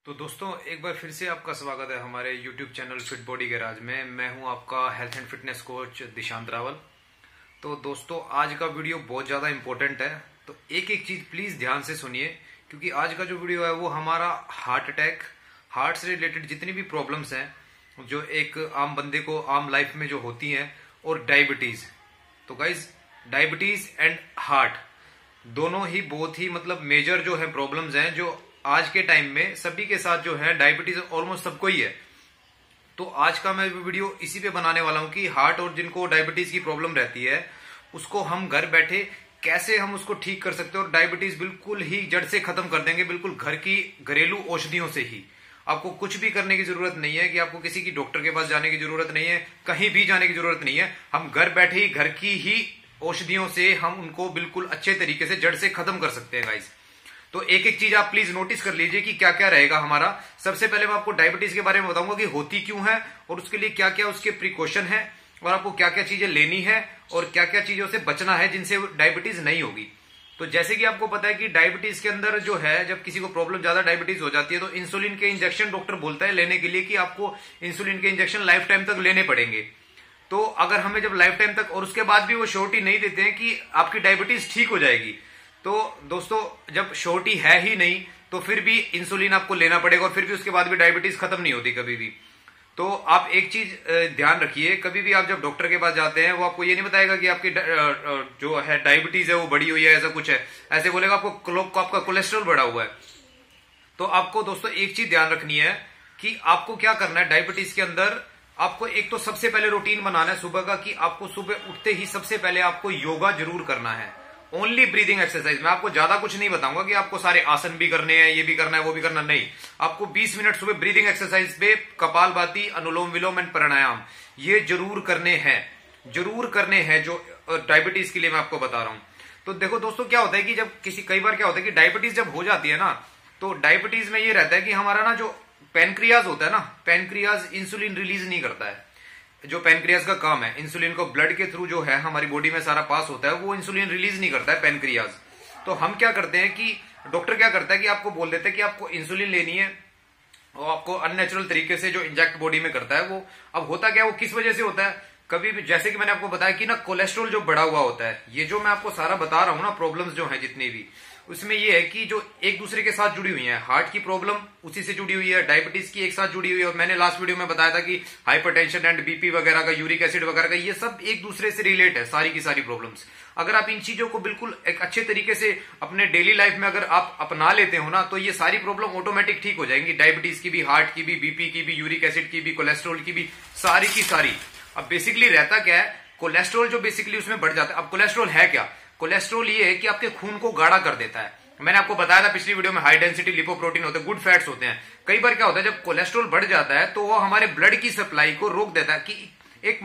तो दोस्तों एक बार फिर से आपका स्वागत है हमारे YouTube channel fit body garage में। मैं हूं आपका health and fitness coach Dishant Rawal. तो दोस्तों आज का वीडियो बहुत ज़्यादा इम्पोर्टेंट है, तो एक एक चीज़ प्लीज़ ध्यान से सुनिए, क्योंकि आज का जो वीडियो है वो हमारा हार्ट अटैक, हार्ट से रिलेटेड जितनी भी प्रॉब्लम्स हैं जो एक आम बंदे को आम लाइफ में जो होती हैं, और डायबिटीज़। तो गाइज डायबिटीज़ एंड हार्ट दोनों ही बहुत ही मेजर जो है प्रॉब्लम्स हैं जो आज के टाइम में सभी के साथ जो है, डायबिटीज ऑलमोस्ट सबको ही है। तो आज का मैं वीडियो इसी पे बनाने वाला हूं कि हार्ट और जिनको डायबिटीज की प्रॉब्लम रहती है उसको हम घर बैठे कैसे हम उसको ठीक कर सकते हैं और डायबिटीज बिल्कुल ही जड़ से खत्म कर देंगे, बिल्कुल घर की घरेलू औषधियों से ही। आपको कुछ भी करने की जरूरत नहीं है कि आपको किसी की डॉक्टर के पास जाने की जरूरत नहीं है, कहीं भी जाने की जरूरत नहीं है। हम घर बैठे ही घर की ही औषधियों से हम उनको बिल्कुल अच्छे तरीके से जड़ से खत्म कर सकते हैं गाइस। तो एक एक चीज आप प्लीज नोटिस कर लीजिए कि क्या क्या रहेगा हमारा। सबसे पहले मैं आपको डायबिटीज के बारे में बताऊंगा कि होती क्यों है और उसके लिए क्या क्या उसके प्रिकॉशन है, और आपको क्या क्या चीजें लेनी है और क्या क्या चीजों से बचना है जिनसे डायबिटीज नहीं होगी। तो जैसे कि आपको पता है कि डायबिटीज के अंदर जो है, जब किसी को प्रॉब्लम ज्यादा डायबिटीज हो जाती है तो इंसुलिन के इंजेक्शन डॉक्टर बोलता है लेने के लिए कि आपको इंसुलिन के इंजेक्शन लाइफ टाइम तक लेने पड़ेंगे। तो अगर हमें जब लाइफ टाइम तक और उसके बाद भी वो श्योरिटी नहीं देते हैं कि आपकी डायबिटीज ठीक हो जाएगी, तो दोस्तों जब श्योरिटी है ही नहीं तो फिर भी इंसुलिन आपको लेना पड़ेगा और फिर भी उसके बाद भी डायबिटीज खत्म नहीं होती कभी भी। तो आप एक चीज ध्यान रखिए, कभी भी आप जब डॉक्टर के पास जाते हैं वो आपको ये नहीं बताएगा कि आपकी जो है डायबिटीज है वो बढ़ी हुई है, ऐसा कुछ है। ऐसे बोलेगा आपका कोलेस्ट्रॉल बढ़ा हुआ है। तो आपको दोस्तों एक चीज ध्यान रखनी है कि आपको क्या करना है डायबिटीज के अंदर। आपको एक तो सबसे पहले रूटीन बनाना है सुबह का, कि आपको सुबह उठते ही सबसे पहले आपको योगा जरूर करना है। Only breathing exercise. मैं आपको ज्यादा कुछ नहीं बताऊंगा कि आपको सारे आसन भी करने हैं, ये भी करना है, वो भी करना नहीं। आपको 20 मिनट सुबह ब्रीदिंग एक्सरसाइज पे कपालभाति, अनुलोम विलोम एंड प्राणायाम ये जरूर करने हैं जो डायबिटीज के लिए मैं आपको बता रहा हूं। तो देखो दोस्तों क्या होता है कि जब कई बार क्या होता है कि डायबिटीज जब हो जाती है ना, तो डायबिटीज में ये रहता है कि हमारा ना जो पैनक्रियाज होता है ना, पैनक्रियाज इंसुलिन रिलीज नहीं करता है। जो पैनक्रियाज का काम है, इंसुलिन को ब्लड के थ्रू जो है हमारी बॉडी में सारा पास होता है, वो इंसुलिन रिलीज नहीं करता है पैनक्रियाज। तो हम क्या करते हैं कि डॉक्टर क्या करता है कि आपको बोल देते हैं कि आपको इंसुलिन लेनी है, और आपको अननेचुरल तरीके से जो इंजेक्ट बॉडी में करता है वो। अब होता क्या है, वो किस वजह से होता है, कभी भी जैसे कि मैंने आपको बताया कि ना कोलेस्ट्रॉल जो बढ़ा हुआ होता है, ये जो मैं आपको सारा बता रहा हूं ना प्रॉब्लम्स जो है जितनी भी, उसमें ये है कि जो एक दूसरे के साथ जुड़ी हुई है। हार्ट की प्रॉब्लम उसी से जुड़ी हुई है, डायबिटीज की एक साथ जुड़ी हुई है, और मैंने लास्ट वीडियो में बताया था कि हाइपरटेंशन एंड बीपी वगैरह का, यूरिक एसिड वगैरह का, ये सब एक दूसरे से रिलेट है सारी की सारी प्रॉब्लम्स। अगर आप इन चीजों को बिल्कुल एक अच्छे तरीके से अपने डेली लाइफ में अगर आप अपना लेते हो ना, तो ये सारी प्रॉब्लम ऑटोमेटिक ठीक हो जाएंगी। डायबिटीज की भी, हार्ट की भी, बीपी की भी, यूरिक एसिड की भी, कोलेस्ट्रॉल की भी, सारी की सारी। अब बेसिकली रहता क्या है, कोलेस्ट्रॉल जो बेसिकली उसमें बढ़ जाता है। अब कोलेस्ट्रॉल है क्या, कोलेस्ट्रॉल ये है कि आपके खून को गाढ़ा कर देता है। मैंने आपको बताया था पिछली वीडियो में, हाई डेंसिटी लिपोप्रोटीन होते हैं, गुड फैट्स होते हैं। कई बार क्या होता है, जब कोलेस्ट्रॉल बढ़ जाता है तो वो हमारे ब्लड की सप्लाई को रोक देता है, कि एक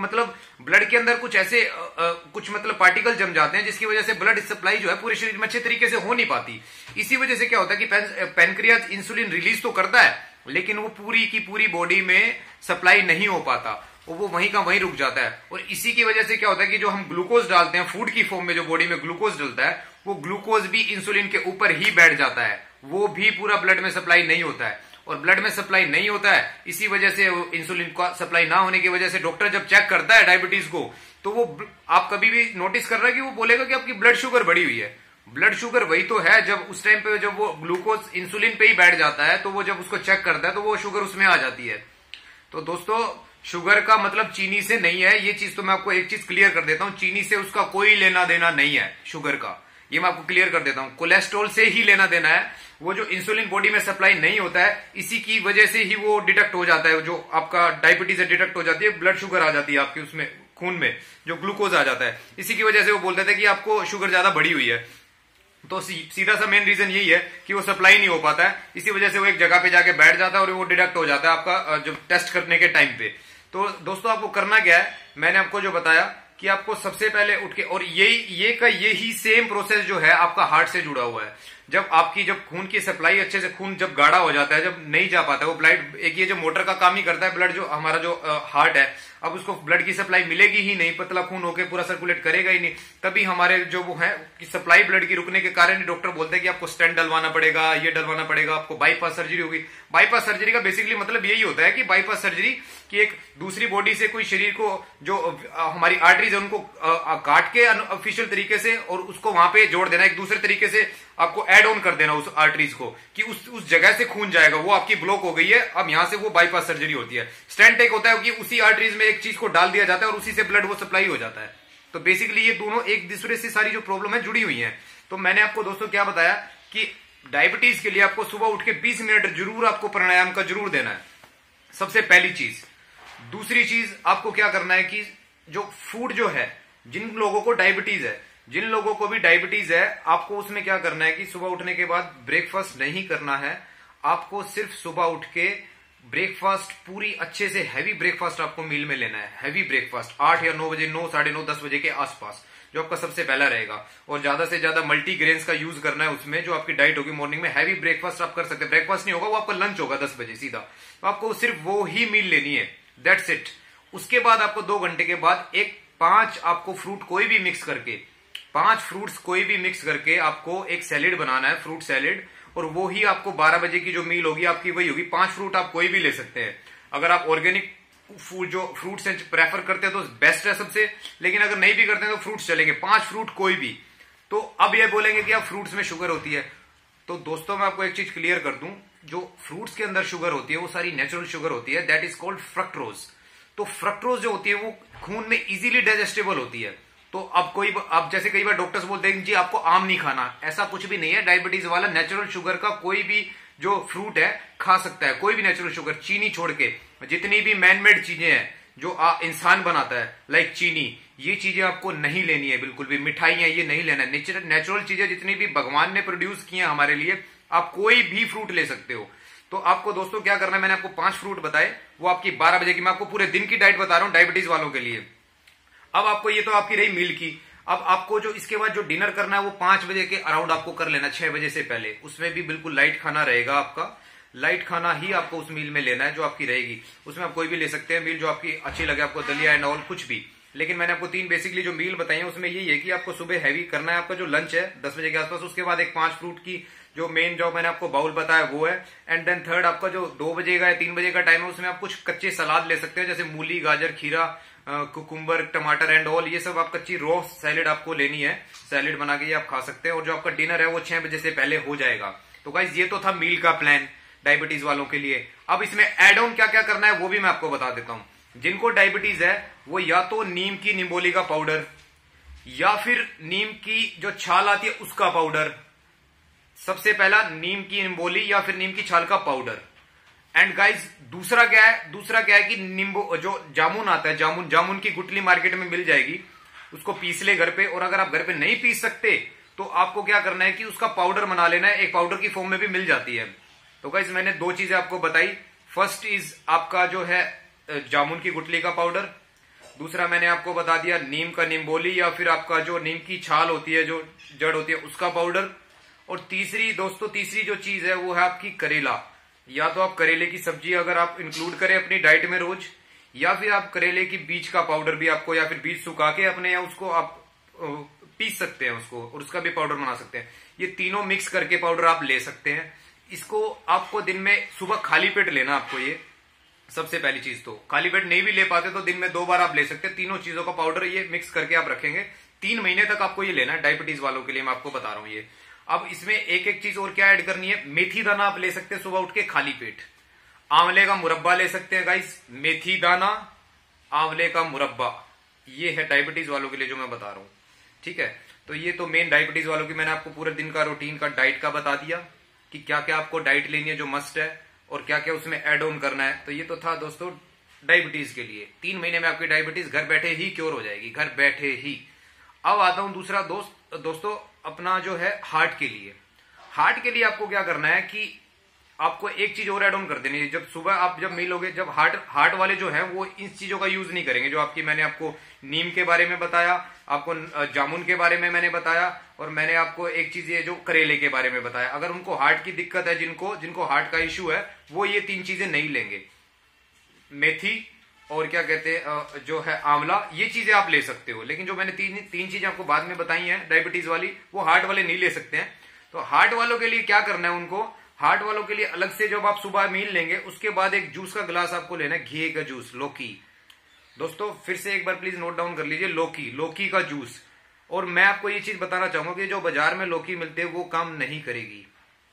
ब्लड के अंदर कुछ ऐसे कुछ पार्टिकल जम जाते हैं जिसकी वजह से ब्लड सप्लाई जो है पूरे शरीर में अच्छे तरीके से हो नहीं पाती। इसी वजह से क्या होता है कि पैनक्रियाज इंसुलिन रिलीज तो करता है, लेकिन वो पूरी की पूरी बॉडी में सप्लाई नहीं हो पाता, वो वहीं का वहीं रुक जाता है। और इसी की वजह से क्या होता है कि जो हम ग्लूकोज डालते हैं फूड की फॉर्म में, जो बॉडी में ग्लूकोज डलता है, वो ग्लूकोज भी इंसुलिन के ऊपर ही बैठ जाता है, वो भी पूरा ब्लड में सप्लाई नहीं होता है। और ब्लड में सप्लाई नहीं होता है, इसी वजह से इंसुलिन का सप्लाई ना होने की वजह से डॉक्टर जब चेक करता है डायबिटीज को, तो वो आप कभी भी नोटिस कर रहा है कि वो बोलेगा कि आपकी ब्लड शुगर बढ़ी हुई है। ब्लड शुगर वही तो है, जब उस टाइम पे जब वो ग्लूकोज इंसुलिन पे ही बैठ जाता है, तो वो जब उसको चेक करता है तो वो शुगर उसमें आ जाती है। तो दोस्तों शुगर का मतलब चीनी से नहीं है, ये चीज तो मैं आपको एक चीज क्लियर कर देता हूं, चीनी से उसका कोई लेना देना नहीं है शुगर का, ये मैं आपको क्लियर कर देता हूं। कोलेस्ट्रॉल से ही लेना देना है। वो जो इंसुलिन बॉडी में सप्लाई नहीं होता है, इसी की वजह से ही वो डिटेक्ट हो जाता है, जो आपका डायबिटीज डिटेक्ट हो जाती है, ब्लड शुगर आ जाती है आपके उसमें खून में, जो ग्लूकोज आ जाता है। इसी की वजह से वो बोलते थे कि आपको शुगर ज्यादा बढ़ी हुई है। तो सीधा सा मेन रीजन यही है कि वो सप्लाई नहीं हो पाता है, इसी वजह से वो एक जगह पे जाके बैठ जाता है और वो डिटेक्ट हो जाता है आपका जो टेस्ट करने के टाइम पे। तो दोस्तों आपको करना क्या है, मैंने आपको जो बताया कि आपको सबसे पहले उठ के, और यही सेम प्रोसेस जो है आपका हार्ट से जुड़ा हुआ है। जब आपकी जब खून की सप्लाई अच्छे से, खून जब गाढ़ा हो जाता है, जब नहीं जा पाता है वो ब्लड, एक ये जो मोटर का काम ही करता है ब्लड, जो हमारा जो हार्ट है, अब उसको ब्लड की सप्लाई मिलेगी ही नहीं, पतला खून होकर पूरा सर्कुलेट करेगा ही नहीं, तभी हमारे जो वो है कि सप्लाई ब्लड की रुकने के कारण डॉक्टर बोलते हैं कि आपको स्टेंट डलवाना पड़ेगा, ये डलवाना पड़ेगा, आपको बाईपास सर्जरी होगी। बाईपास सर्जरी का बेसिकली मतलब यही होता है कि बाईपास सर्जरी कि एक दूसरी बॉडी से कोई शरीर को जो हमारी आर्टरीज है उनको काट के ऑफिशियल तरीके से और उसको वहां पे जोड़ देना, एक दूसरे तरीके से आपको ऐड ऑन कर देना उस आर्टरीज को कि उस जगह से खून जाएगा, वो आपकी ब्लॉक हो गई है, अब यहां से वो बाईपास सर्जरी होती है। स्टेंट एक होता है कि उसी आर्टरीज में एक चीज को डाल दिया जाता है और उसी से ब्लड वो सप्लाई हो जाता है। तो बेसिकली ये दोनों एक दूसरे से सारी जो प्रॉब्लम है जुड़ी हुई है। तो मैंने आपको दोस्तों क्या बताया कि डायबिटीज के लिए आपको सुबह उठ के 20 मिनट जरूर आपको प्राणायाम का जरूर देना है, सबसे पहली चीज। दूसरी चीज आपको क्या करना है कि जो फूड जो है, जिन लोगों को डायबिटीज है, जिन लोगों को भी डायबिटीज है, आपको उसमें क्या करना है कि सुबह उठने के बाद ब्रेकफास्ट नहीं करना है। आपको सिर्फ सुबह उठ के ब्रेकफास्ट पूरी अच्छे से हैवी ब्रेकफास्ट आपको मील में लेना है। हैवी ब्रेकफास्ट 8 या 9 बजे, 9, साढ़े 9, 10 बजे के आसपास, जो आपका सबसे पहला रहेगा। और ज्यादा से ज्यादा मल्टीग्रेन्स का यूज करना है उसमें, जो आपकी डाइट होगी मॉर्निंग में। हैवी ब्रेकफास्ट आप कर सकते हैं, ब्रेकफास्ट नहीं होगा, वो आपका लंच होगा 10 बजे सीधा। तो आपको सिर्फ वो ही मील लेनी है, दैट्स इट। उसके बाद आपको 2 घंटे के बाद 5 आपको फ्रूट कोई भी मिक्स करके, 5 फ्रूट्स कोई भी मिक्स करके आपको एक सैलेड बनाना है, फ्रूट सैलेड। और वो ही आपको 12 बजे की जो मील होगी आपकी वही होगी। 5 फ्रूट आप कोई भी ले सकते हैं। अगर आप ऑर्गेनिक फूड जो फ्रूट्स हैं प्रेफर करते हैं तो बेस्ट है सबसे, लेकिन अगर नहीं भी करते हैं तो फ्रूट्स चलेंगे, 5 फ्रूट कोई भी। तो अब ये बोलेंगे कि आप फ्रूट्स में शुगर होती है, तो दोस्तों मैं आपको एक चीज क्लियर कर दूं, जो फ्रूट्स के अंदर शुगर होती है वो सारी नेचुरल शुगर होती है, दैट इज कॉल्ड फ्रक्टोज। तो फ्रक्टोज जो होती है वो खून में इजीली डाइजेस्टेबल होती है। तो अब जैसे कई बार डॉक्टर्स बोलते हैं जी आपको आम नहीं खाना, ऐसा कुछ भी नहीं है। डायबिटीज वाला नेचुरल शुगर का कोई भी जो फ्रूट है खा सकता है, कोई भी नेचुरल शुगर, चीनी छोड़ के जितनी भी मैनमेड चीजें हैं जो इंसान बनाता है, लाइक चीनी, ये चीजें आपको नहीं लेनी है बिल्कुल भी। मिठाइयां ये नहीं लेना है। नेचुरल चीजें जितनी भी भगवान ने प्रोड्यूस की है हमारे लिए, आप कोई भी फ्रूट ले सकते हो। तो आपको दोस्तों क्या करना है, मैंने आपको 5 फ्रूट बताए, वो आपकी 12 बजे की, मैं आपको पूरे दिन की डाइट बता रहा हूं डायबिटीज वालों के लिए। अब आपको ये तो आपकी रही मील की। अब आपको जो इसके बाद जो डिनर करना है वो 5 बजे के अराउंड आपको कर लेना, 6 बजे से पहले। उसमें भी बिल्कुल लाइट खाना रहेगा आपका, लाइट खाना ही आपको उस मील में लेना है जो आपकी रहेगी। उसमें आप कोई भी ले सकते हैं मील, जो आपकी अच्छी लगे आपको, दलिया एंड ऑल कुछ भी। लेकिन मैंने आपको 3 बेसिकली जो मील बताई है उसमें यही है कि आपको सुबह हैवी करना है। आपका जो लंच है 10 बजे के आसपास, उसके बाद एक 5 फ्रूट की जो मेन जो मैंने आपको बाउल बताया वो है। एंड देन थर्ड आपका जो 2 बजे का या 3 बजे का टाइम है उसमें आप कुछ कच्चे सलाद ले सकते हैं, जैसे मूली, गाजर, खीरा, कुकुम्बर, टमाटर एंड ऑल, ये सब आप कच्ची रॉ सैलेड आपको लेनी है। सैलेड बना के ये आप खा सकते हैं। और जो आपका डिनर है वो 6 बजे से पहले हो जाएगा। तो गाइस ये तो था मील का प्लान डायबिटीज वालों के लिए। अब इसमें एड ऑन क्या क्या करना है वो भी मैं आपको बता देता हूं। जिनको डायबिटीज है वो या तो नीम की निम्बोली का पाउडर, या फिर नीम की जो छाल आती है उसका पाउडर। सबसे पहला नीम की निम्बोली या फिर नीम की छाल का पाउडर। एंड गाइस दूसरा क्या है कि नींबू जो जामुन आता है, जामुन की गुठली मार्केट में मिल जाएगी, उसको पीस ले घर पे। और अगर आप घर पे नहीं पीस सकते तो आपको क्या करना है कि उसका पाउडर बना लेना है, एक पाउडर की फॉर्म में भी मिल जाती है। तो गाइस मैंने 2 चीजें आपको बताई। फर्स्ट इज आपका जो है जामुन की गुठली का पाउडर, दूसरा मैंने आपको बता दिया नीम का निम्बोली या फिर आपका जो नीम की छाल होती है, जो जड़ होती है, उसका पाउडर। और तीसरी जो चीज है वो है आपकी करेला। या तो आप करेले की सब्जी अगर आप इंक्लूड करें अपनी डाइट में रोज, या फिर आप करेले की बीज का पाउडर भी आपको, या फिर बीज सुखा के अपने, या उसको आप पीस सकते हैं उसको और उसका भी पाउडर बना सकते हैं। ये तीनों मिक्स करके पाउडर आप ले सकते हैं। इसको आपको दिन में सुबह खाली पेट लेना आपको। ये सबसे पहली चीज, तो खाली पेट नहीं भी ले पाते तो दिन में 2 बार आप ले सकते हैं। तीनों चीजों का पाउडर ये मिक्स करके आप रखेंगे, 3 महीने तक आपको ये लेना है डायबिटीज वालों के लिए, मैं आपको बता रहा हूं ये। अब इसमें एक चीज और क्या ऐड करनी है, मेथी दाना आप ले सकते हैं सुबह उठ के खाली पेट। आंवले का मुरब्बा ले सकते हैं गाइस, मेथी दाना, आंवले का मुरब्बा, ये है डायबिटीज वालों के लिए जो मैं बता रहा हूं। ठीक है, तो ये तो मेन डायबिटीज वालों की मैंने आपको पूरे दिन का रूटीन का डाइट का बता दिया कि क्या क्या आपको डाइट लेनी है जो मस्ट है, और क्या क्या उसमें एड ऑन करना है। तो ये तो था दोस्तों डायबिटीज के लिए। 3 महीने में आपकी डायबिटीज घर बैठे ही क्योर हो जाएगी, घर बैठे ही। अब आता हूं दूसरा दोस्तों अपना जो है हार्ट के लिए। हार्ट के लिए आपको क्या करना है कि आपको एक चीज और एड ऑन कर देनी है। जब सुबह आप जब मिलोगे, जब हार्ट वाले जो है वो इन चीजों का यूज नहीं करेंगे। जो आपकी मैंने आपको नीम के बारे में बताया, आपको जामुन के बारे में मैंने बताया, और मैंने आपको एक चीज ये जो करेले के बारे में बताया। अगर उनको हार्ट की दिक्कत है, जिनको हार्ट का इश्यू है, वो ये 3 चीजें नहीं लेंगे। मेथी और क्या कहते हैं जो है आंवला, ये चीजें आप ले सकते हो। लेकिन जो मैंने तीन चीजें आपको बाद में बताई हैं डायबिटीज वाली, वो हार्ट वाले नहीं ले सकते हैं। तो हार्ट वालों के लिए क्या करना है, उनको हार्ट वालों के लिए अलग से जब आप सुबह मील लेंगे, उसके बाद एक जूस का गिलास आपको लेना है, घी का जूस, लौकी। दोस्तों फिर से एक बार प्लीज नोट डाउन कर लीजिए, लौकी का जूस। और मैं आपको ये चीज बताना चाहूंगा कि जो बाजार में लौकी मिलते हैं वो काम नहीं करेगी,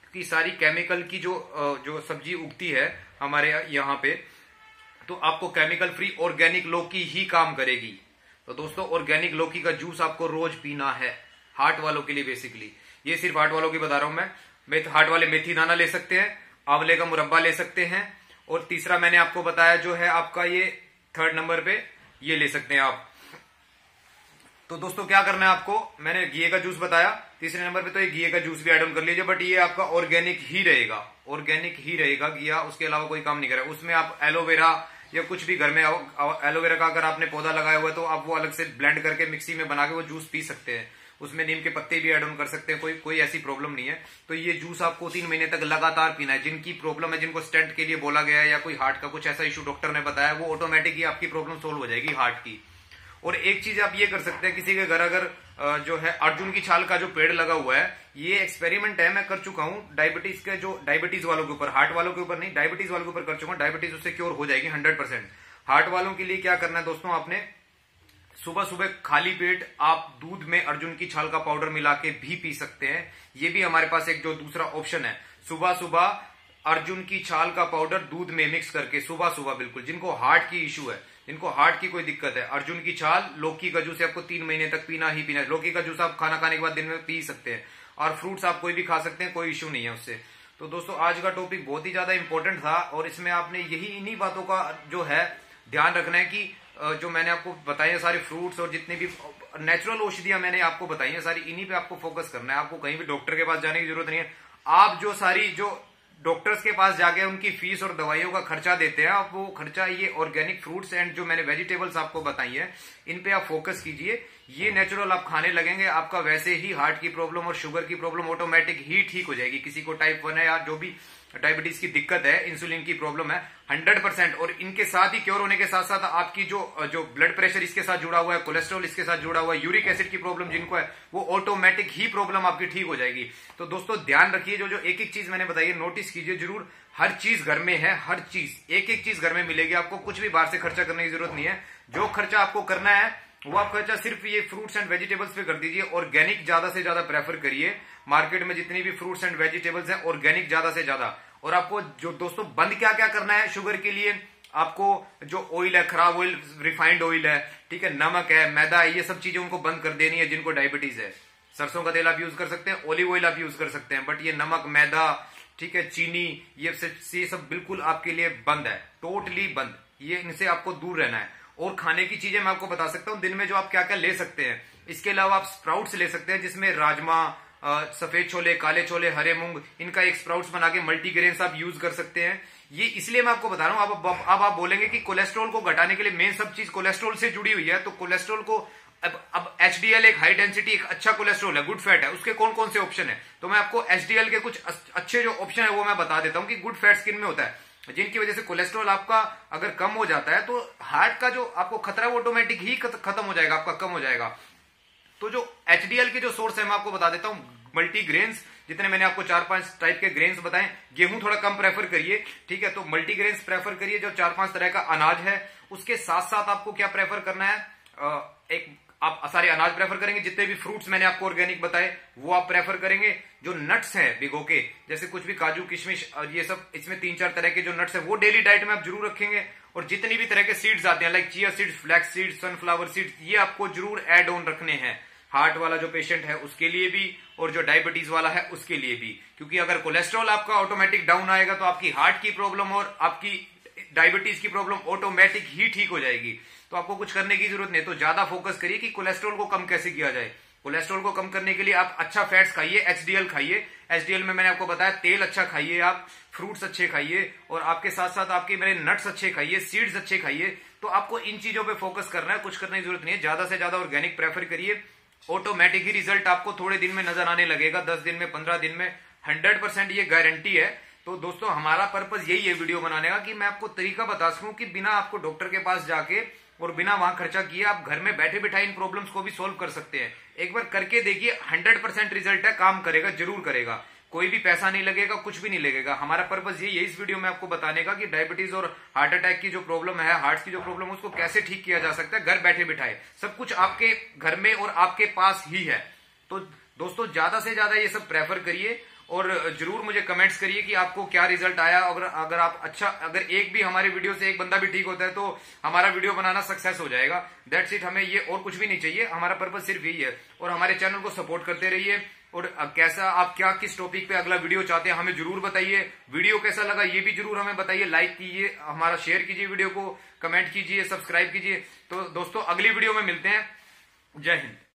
क्योंकि सारी केमिकल की जो सब्जी उगती है हमारे यहाँ पे, तो आपको केमिकल फ्री ऑर्गेनिक लौकी ही काम करेगी। तो दोस्तों ऑर्गेनिक लौकी का जूस आपको रोज पीना है, हार्ट वालों के लिए बेसिकली। ये सिर्फ हार्ट वालों की बता रहा हूं मैं। हार्ट वाले मेथी दाना ले सकते हैं, आंवले का मुरब्बा ले सकते हैं, और तीसरा मैंने आपको बताया जो है आपका ये 3rd नंबर पे ये ले सकते हैं आप। तो दोस्तों क्या करना है आपको, मैंने घी का जूस बताया, तीसरे नंबर पे तो ये घी का जूस भी ऐड ऑन कर लीजिए, बट ये आपका ऑर्गेनिक ही रहेगा, घिया उसके अलावा कोई काम नहीं करेगा। उसमें आप एलोवेरा या कुछ भी घर में एलोवेरा का अगर आपने पौधा लगाया हुआ है तो आप वो अलग से ब्लेंड करके मिक्सी में बना के वो जूस पी सकते हैं। उसमें नीम के पत्ते भी ऐड ऑन कर सकते हैं, कोई ऐसी प्रॉब्लम नहीं है। तो ये जूस आपको 3 महीने तक लगातार पीना है। जिनकी प्रॉब्लम है, जिनको स्टेंट के लिए बोला गया है या कोई हार्ट का कुछ ऐसा इशू डॉक्टर ने बताया, वो ऑटोमेटिक ही आपकी प्रॉब्लम सोल्व हो जाएगी हार्ट की। और एक चीज आप ये कर सकते हैं, किसी के घर अगर जो है अर्जुन की छाल का जो पेड़ लगा हुआ है, ये एक्सपेरिमेंट है, मैं कर चुका हूं डायबिटीज वालों के ऊपर, हार्ट वालों के ऊपर नहीं, डायबिटीज वालों के ऊपर कर चुका हूं। डायबिटीज उससे क्योर हो जाएगी 100%। हार्ट वालों के लिए क्या करना है दोस्तों, आपने सुबह सुबह खाली पेट आप दूध में अर्जुन की छाल का पाउडर मिला के भी पी सकते हैं। ये भी हमारे पास एक जो दूसरा ऑप्शन है, सुबह सुबह अर्जुन की छाल का पाउडर दूध में मिक्स करके सुबह सुबह, बिल्कुल जिनको हार्ट की इश्यू है, जिनको हार्ट की कोई दिक्कत है, अर्जुन की छाल, लौकी का जूस आपको 3 महीने तक पीना ही पीना है। लौकी का जूस आप खाना खाने के बाद दिन में पी सकते हैं, और फ्रूट्स आप कोई भी खा सकते हैं, कोई इश्यू नहीं है उससे। तो दोस्तों आज का टॉपिक बहुत ही ज्यादा इंपॉर्टेंट था, और इसमें आपने इन्हीं बातों का जो है ध्यान रखना है कि जो मैंने आपको बताई है सारे फ्रूट्स और जितने भी नेचुरल औषधियां मैंने आपको बताई है सारी, इन्हीं पे आपको फोकस करना है। आपको कहीं भी डॉक्टर के पास जाने की जरूरत नहीं है। आप जो डॉक्टर्स के पास जाके उनकी फीस और दवाइयों का खर्चा देते हैं, आप वो खर्चा ये ऑर्गेनिक फ्रूट्स एंड जो मैंने वेजिटेबल्स आपको बताई है, इन पे आप फोकस कीजिए। ये नेचुरल आप खाने लगेंगे, आपका वैसे ही हार्ट की प्रॉब्लम और शुगर की प्रॉब्लम ऑटोमेटिक ही ठीक हो जाएगी। किसी को टाइप 1 है या जो भी डायबिटीज की दिक्कत है, इंसुलिन की प्रॉब्लम है, 100%। और इनके साथ ही क्योर होने के साथ साथ आपकी जो ब्लड प्रेशर इसके साथ जुड़ा हुआ है, कोलेस्ट्रॉल इसके साथ जुड़ा हुआ है, यूरिक एसिड की प्रॉब्लम जिनको है, वो ऑटोमेटिक ही प्रॉब्लम आपकी ठीक हो जाएगी। तो दोस्तों ध्यान रखिए, जो एक एक चीज मैंने बताई है नोटिस कीजिए जरूर। हर चीज घर में है, हर चीज एक एक चीज घर में मिलेगी, आपको कुछ भी बाहर से खर्चा करने की जरूरत नहीं है। जो खर्चा आपको करना है वो आप खर्चा सिर्फ ये फ्रूट्स एंड वेजिटेबल्स पे कर दीजिए। ऑर्गेनिक ज्यादा से ज्यादा प्रेफर करिए। मार्केट में जितनी भी फ्रूट्स एंड वेजिटेबल्स हैं, ऑर्गेनिक ज्यादा से ज्यादा। और आपको जो दोस्तों बंद क्या क्या करना है शुगर के लिए, आपको जो ऑयल है, खराब ऑयल, रिफाइंड ऑयल है, ठीक है, नमक है, मैदा है, ये सब चीजें उनको बंद कर देनी है जिनको डायबिटीज है। सरसों का तेल आप यूज कर सकते हैं, ऑलिव ऑयल आप यूज कर सकते हैं, बट ये नमक, मैदा, ठीक है, चीनी, ये सब बिल्कुल आपके लिए बंद है, टोटली बंद। ये इनसे आपको दूर रहना है। और खाने की चीजें मैं आपको बता सकता हूं दिन में जो आप क्या क्या ले सकते हैं। इसके अलावा आप स्प्राउट्स ले सकते हैं, जिसमें राजमा, सफेद छोले, काले छोले, हरे मूंग, इनका एक स्प्राउट्स बना के मल्टीग्रेन्स आप यूज कर सकते हैं। ये इसलिए मैं आपको बता रहा हूं। अब आप बोलेंगे कि कोलेस्ट्रॉल को घटाने के लिए मेन सब चीज कोलेस्ट्रॉल से जुड़ी हुई है, तो कोलेस्ट्रॉल को अब एचडीएल एक हाई डेंसिटी, एक अच्छा कोलेस्ट्रॉल है, गुड फैट है, उसके कौन कौन से ऑप्शन है, तो मैं आपको एचडीएल के कुछ अच्छे जो ऑप्शन है वो मैं बता देता हूं कि गुड फैट स्किन में होता है, जिनकी वजह से कोलेस्ट्रॉल आपका अगर कम हो जाता है तो हार्ट का जो आपको खतरा है वो ऑटोमेटिक ही खत्म हो जाएगा, आपका कम हो जाएगा। तो जो एचडीएल के जो सोर्स है मैं आपको बता देता हूं, मल्टीग्रेन्स, जितने मैंने आपको 4-5 टाइप के ग्रेन्स बताए। गेहूं थोड़ा कम प्रेफर करिए, ठीक है, तो मल्टीग्रेन्स प्रेफर करिए, जो 4-5 तरह का अनाज है। उसके साथ साथ आपको क्या प्रेफर करना है, एक आप सारे अनाज प्रेफर करेंगे, जितने भी फ्रूट्स मैंने आपको ऑर्गेनिक बताए वो आप प्रेफर करेंगे। जो नट्स हैं भिगो के, जैसे कुछ भी काजू, किशमिश और ये सब, इसमें 3-4 तरह के जो नट्स हैं वो डेली डाइट में आप जरूर रखेंगे। और जितनी भी तरह के सीड्स आते हैं, like chia seeds, flax seeds, sunflower seeds, ये आपको जरूर एड ऑन रखने हैं। हार्ट वाला जो पेशेंट है उसके लिए भी, और जो डायबिटीज वाला है उसके लिए भी, क्योंकि अगर कोलेस्ट्रॉल आपका ऑटोमेटिक डाउन आएगा तो आपकी हार्ट की प्रॉब्लम और आपकी डायबिटीज की प्रॉब्लम ऑटोमेटिक ही ठीक हो जाएगी। तो आपको कुछ करने की जरूरत नहीं। तो ज्यादा फोकस करिए कि कोलेस्ट्रॉल को कम कैसे किया जाए। कोलेस्ट्रॉल को कम करने के लिए आप अच्छा फैट्स खाइए, एचडीएल खाइए। एचडीएल में मैंने आपको बताया तेल अच्छा खाइए, आप फ्रूट्स अच्छे खाइए, और आपके साथ साथ आपके मेरे नट्स अच्छे खाइए, सीड्स अच्छे खाइए। तो आपको इन चीजों पे फोकस करना है, कुछ करने की जरूरत नहीं है। ज्यादा से ज्यादा ऑर्गेनिक प्रेफर करिए, ऑटोमेटिक ही रिजल्ट आपको थोड़े दिन में नजर आने लगेगा, 10 दिन में, 15 दिन में, 100% ये गारंटी है। तो दोस्तों हमारा पर्पज यही है वीडियो बनाने का कि मैं आपको तरीका बता सकूं कि बिना आपको डॉक्टर के पास जाके और बिना वहां खर्चा किए आप घर में बैठे बिठाए इन प्रॉब्लम्स को भी सोल्व कर सकते हैं। एक बार करके देखिए, 100% रिजल्ट है, काम करेगा, जरूर करेगा, कोई भी पैसा नहीं लगेगा, कुछ भी नहीं लगेगा। हमारा पर्पज यही है इस वीडियो में आपको बताने का कि डायबिटीज और हार्ट अटैक की जो प्रॉब्लम है, हार्ट की जो प्रॉब्लम है, उसको कैसे ठीक किया जा सकता है घर बैठे बिठाए। सब कुछ आपके घर में और आपके पास ही है। तो दोस्तों ज्यादा से ज्यादा ये सब प्रेफर करिए और जरूर मुझे कमेंट्स करिए कि आपको क्या रिजल्ट आया। अगर आप अगर एक भी हमारे वीडियो से एक बंदा भी ठीक होता है तो हमारा वीडियो बनाना सक्सेस हो जाएगा। दैट्स इट, हमें ये और कुछ भी नहीं चाहिए, हमारा पर्पज सिर्फ यही है। और हमारे चैनल को सपोर्ट करते रहिए और कैसा आप क्या किस टॉपिक पे अगला वीडियो चाहते हैं हमें जरूर बताइए। वीडियो कैसा लगा ये भी जरूर हमें बताइए, लाइक कीजिए, हमारा शेयर कीजिए वीडियो को, कमेंट कीजिए, सब्सक्राइब कीजिए। तो दोस्तों अगली वीडियो में मिलते हैं। जय हिंद।